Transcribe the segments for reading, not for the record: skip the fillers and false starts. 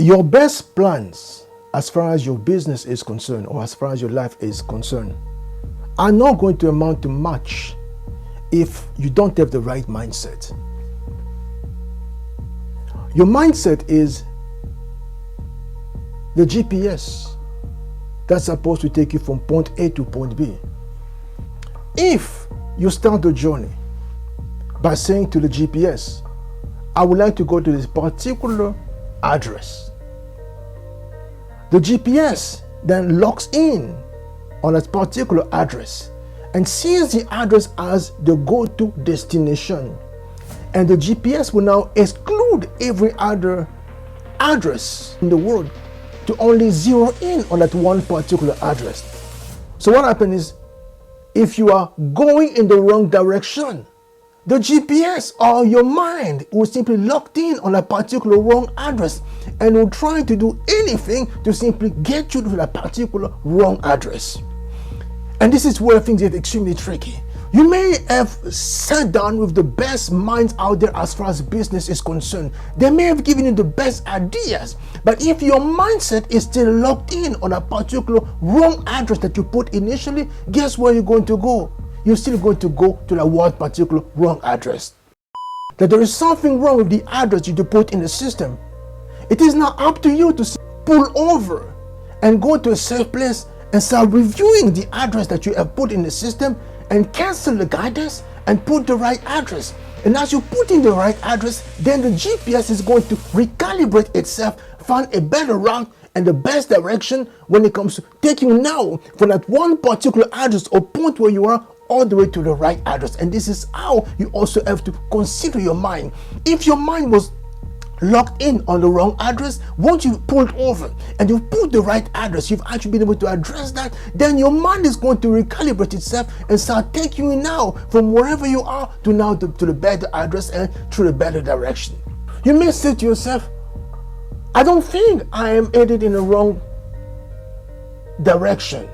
Your best plans, as far as your business is concerned, or as far as your life is concerned, are not going to amount to much if you don't have the right mindset. Your mindset is the GPS that's supposed to take you from point A to point B. If you start the journey by saying to the GPS, I would like to go to this particular address, the GPS then locks in on that particular address and sees the address as the go-to destination. And the GPS will now exclude every other address in the world to only zero in on that one particular address. So what happens is, if you are going in the wrong direction, the GPS or your mind will simply lock in on a particular wrong address and will try to do anything to simply get you to that particular wrong address. And this is where things get extremely tricky. You may have sat down with the best minds out there as far as business is concerned. They may have given you the best ideas, but if your mindset is still locked in on a particular wrong address that you put initially, guess where you're going to go? You're still going to go to that one particular wrong address. That there is something wrong with the address you put in the system. It is now up to you to pull over and go to a safe place and start reviewing the address that you have put in the system and cancel the guidance and put the right address. And as you put in the right address, then the GPS is going to recalibrate itself, find a better route and the best direction when it comes to taking you now from that one particular address or point where you are all the way to the right address. And this is how you also have to consider your mind. If your mind was locked in on the wrong address, once you've pulled over and you've put the right address, you've actually been able to address that, then your mind is going to recalibrate itself and start taking you now from wherever you are to now to the better address and through the better direction. You may say to yourself, I don't think I am headed in the wrong direction.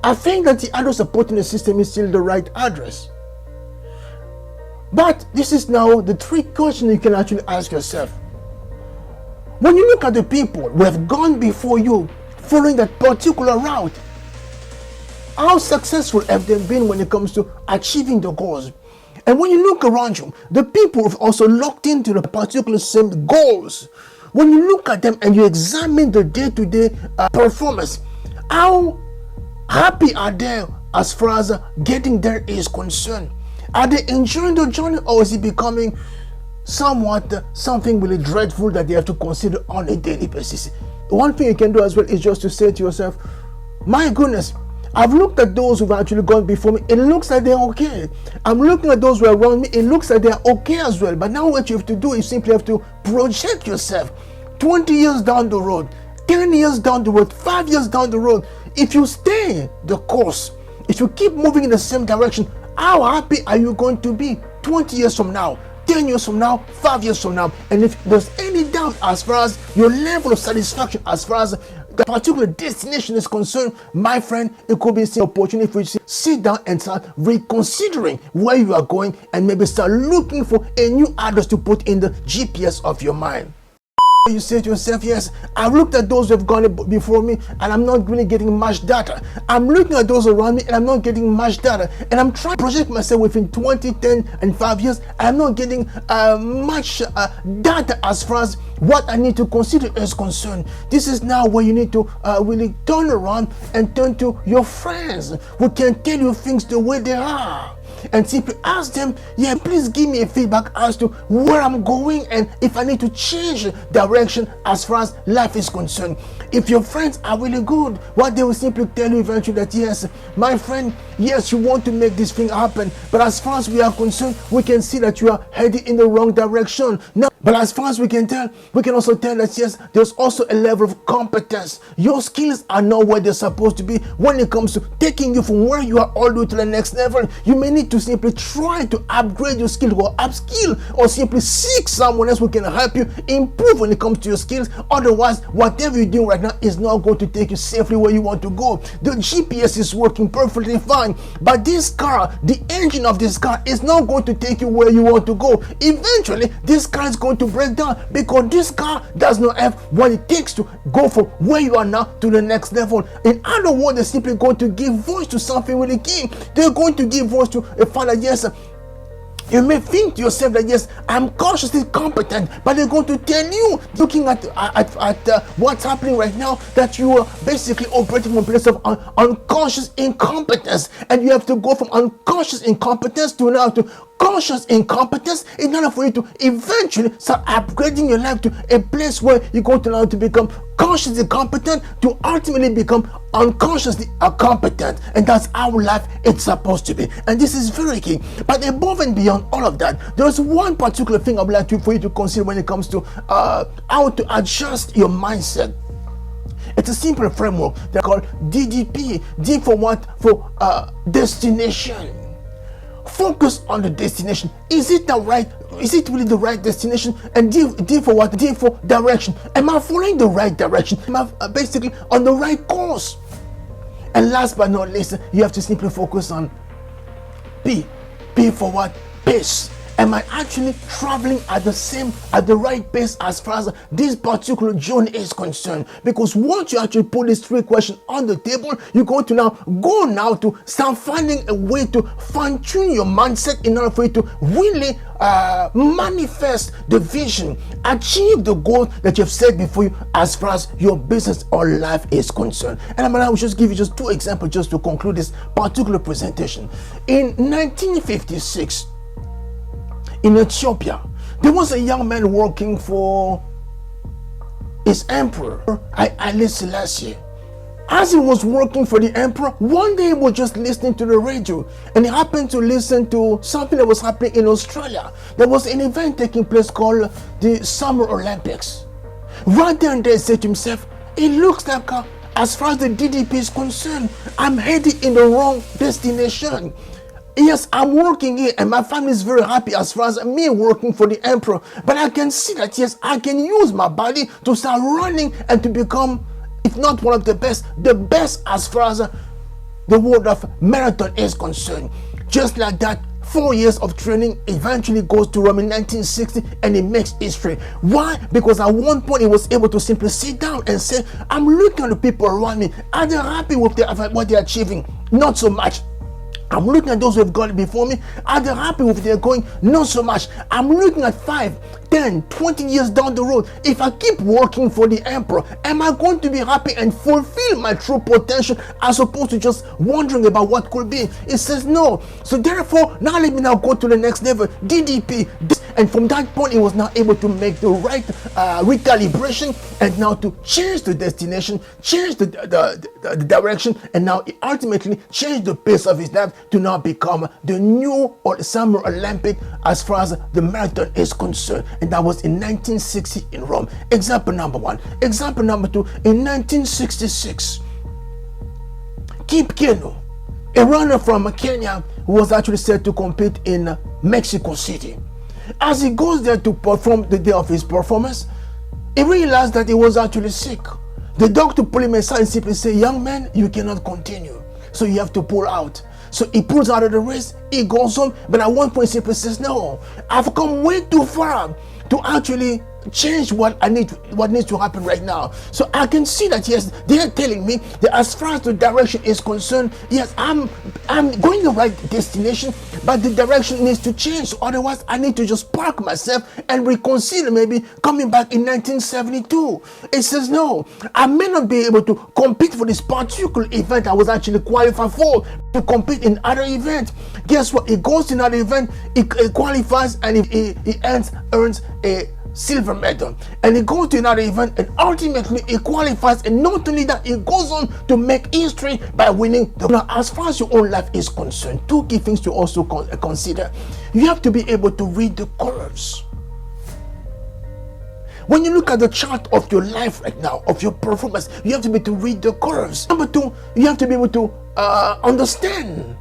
I think that the address I put in the system is still the right address. But this is now the trick question you can actually ask yourself. When you look at the people who have gone before you following that particular route, how successful have they been when it comes to achieving the goals? And when you look around you, the people have also locked into the particular same goals. When you look at them and you examine the day-to-day performance, how happy are they as far as getting there is concerned? Are they enjoying the journey, or is it becoming something really dreadful that they have to consider on a daily basis? One thing you can do as well is just to say to yourself, my goodness, I've looked at those who've actually gone before me. It looks like they're okay. I'm looking at those who are around me. It looks like they're okay as well. But now what you have to do is simply have to project yourself 20 years down the road, 10 years down the road, 5 years down the road. If you stay the course, if you keep moving in the same direction, how happy are you going to be 20 years from now, 10 years from now, 5 years from now? And if there's any doubt as far as your level of satisfaction, as far as the particular destination is concerned, my friend, it could be an opportunity for you to sit down and start reconsidering where you are going and maybe start looking for a new address to put in the GPS of your mind. You say to yourself, yes, I've looked at those who have gone before me and I'm not really getting much data. I'm looking at those around me and I'm not getting much data. And I'm trying to project myself within 20, 10 and 5 years. I'm not getting much data as far as what I need to consider is concerned. This is now where you need to really turn around and turn to your friends who can tell you things the way they are. And simply ask them, yeah, please give me a feedback as to where I'm going and if I need to change direction as far as life is concerned. If your friends are really good, what they will simply tell you eventually that, yes, my friend, yes, you want to make this thing happen, but as far as we are concerned, we can see that you are headed in the wrong direction. Now, but as far as we can tell, we can also tell that, yes, there's also a level of competence. Your skills are not where they're supposed to be when it comes to taking you from where you are all the way to the next level. You may need to simply try to upgrade your skill or upskill, or simply seek someone else who can help you improve when it comes to your skills. Otherwise, whatever you're doing right now is not going to take you safely where you want to go. The GPS is working perfectly fine, but this car, the engine of this car is not going to take you where you want to go. Eventually, this car is going going to break down because this car does not have what it takes to go from where you are now to the next level. In other words, they're simply going to give voice to something really key. They're going to give voice to a father. Yes, you may think to yourself that yes, I'm consciously competent, but they're going to tell you, looking at what's happening right now, that you are basically operating from a place of unconscious incompetence, and you have to go from unconscious incompetence to now to conscious incompetence in order for you to eventually start upgrading your life to a place where you're going to now to become consciously competent to ultimately become unconsciously competent. And that's how life is supposed to be. And this is very key. But above and beyond all of that, there's one particular thing I would like for you to consider when it comes to how to adjust your mindset. It's a simple framework they're called DDP. D for what? For destination. Focus on the destination. Is it the right? Is it really the right destination? And D for what? D for direction. Am I following the right direction? Am I basically on the right course? And last but not least, you have to simply focus on P. P for what? Pace. Am I actually traveling at the right pace as far as this particular journey is concerned? Because once you actually put these three questions on the table, you're going to now to start finding a way to fine-tune your mindset in order for you to really manifest the vision, achieve the goal that you've set before you as far as your business or life is concerned. And I'm going to just give you just two examples just to conclude this particular presentation. In 1956, in Ethiopia, there was a young man working for his emperor, Haile Selassie. As he was working for the emperor, one day he was just listening to the radio, and he happened to listen to something that was happening in Australia. There was an event taking place called the Summer Olympics. Right there and there, he said to himself, it looks like as far as the DDP is concerned, I'm headed in the wrong destination. Yes, I'm working here and my family is very happy as far as me working for the emperor. But I can see that, yes, I can use my body to start running and to become, if not one of the best as far as the world of marathon is concerned. Just like that, 4 years of training eventually goes to Rome in 1960 and he makes history. Why? Because at one point he was able to simply sit down and say, I'm looking at the people around me. Are they happy with what they're achieving? Not so much. I'm looking at those who have gone before me. Are they happy with their going? Not so much. I'm looking at 5, 10, 20 years down the road. If I keep working for the emperor, am I going to be happy and fulfill my true potential as opposed to just wondering about what could be? It says no. So therefore, now let me now go to the next level, DDP. And from that point, he was now able to make the right recalibration and now to change the destination, change the direction, and now he ultimately changed the pace of his life to now become the new Summer Olympic as far as the marathon is concerned. And that was in 1960 in Rome. Example number one. Example number two, in 1966, Kip Keino, a runner from Kenya who was actually set to compete in Mexico City. As he goes there to perform the day of his performance, he realized that he was actually sick. The doctor pulled him aside and simply said, young man, you cannot continue, so you have to pull out. So he pulls out of the race, he goes home, but at one point he simply says, no, I've come way too far to actually change what needs to happen right now. So I can see that, yes, they're telling me that as far as the direction is concerned, yes, I'm going the right destination, but the direction needs to change. So otherwise, I need to just park myself and reconsider maybe coming back in 1972. It says, no, I may not be able to compete for this particular event I was actually qualified for, to compete in other events. Guess what? He goes to another event, he qualifies, and he earns a silver medal, and he goes to another event and ultimately he qualifies, and not only that, he goes on to make history by winning now, as far as your own life is concerned, two key things to also consider. You have to be able to read the curves. When you look at the chart of your life right now, of your performance, you have to be able to read the curves. Number two, you have to be able to understand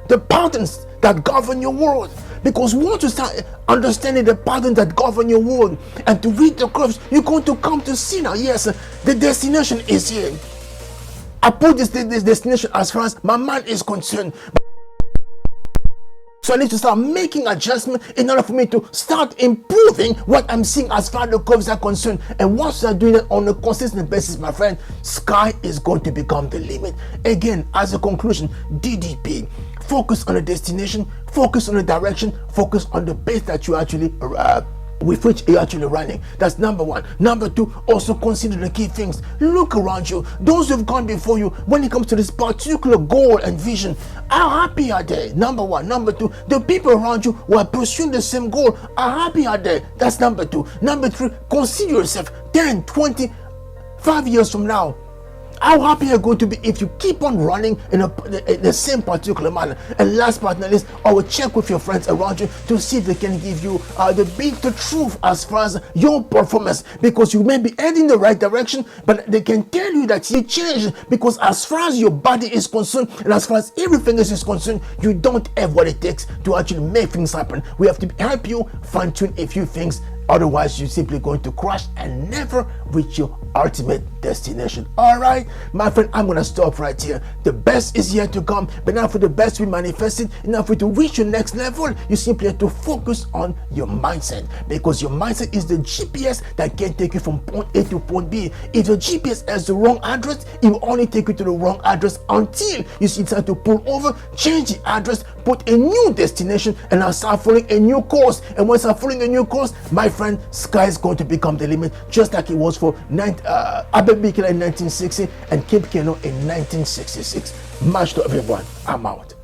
the patterns that govern your world. Because once you start understanding the patterns that govern your world and to read the curves, you're going to come to see now, yes, the destination is here. I put this destination as far as my mind is concerned. So I need to start making adjustments in order for me to start improving what I'm seeing as far as the curves are concerned. And once I'm doing that on a consistent basis, my friend, sky is going to become the limit. Again, as a conclusion, DDP, focus on the destination, focus on the direction, focus on the pace that you actually with which you're actually running. That's number one. Number two, also consider the key things. Look around you. Those who've gone before you, when it comes to this particular goal and vision, how happy are they? Number one. Number two, the people around you who are pursuing the same goal, how happy are they? That's number two. Number three, consider yourself 10, 20, 5 years from now. How happy are you going to be if you keep on running in the same particular manner? And last but not least, I will check with your friends around you to see if they can give you the truth as far as your performance, because you may be heading in the right direction, but they can tell you that you changed, because as far as your body is concerned and as far as everything is concerned, you don't have what it takes to actually make things happen. We have to help you fine-tune a few things. Otherwise, you're simply going to crash and never reach your ultimate destination. All right, my friend, I'm going to stop right here. The best is yet to come, but now for the best to be manifested, now for you to reach your next level, you simply have to focus on your mindset, because your mindset is the GPS that can take you from point A to point B. If your GPS has the wrong address, it will only take you to the wrong address until you decide to pull over, change the address, put a new destination, and now start following a new course. And once I'm following a new course, my friend, sky is going to become the limit, just like it was for Abel Bikila in 1960 and Cape Keno in 1966. Much to everyone. I'm out.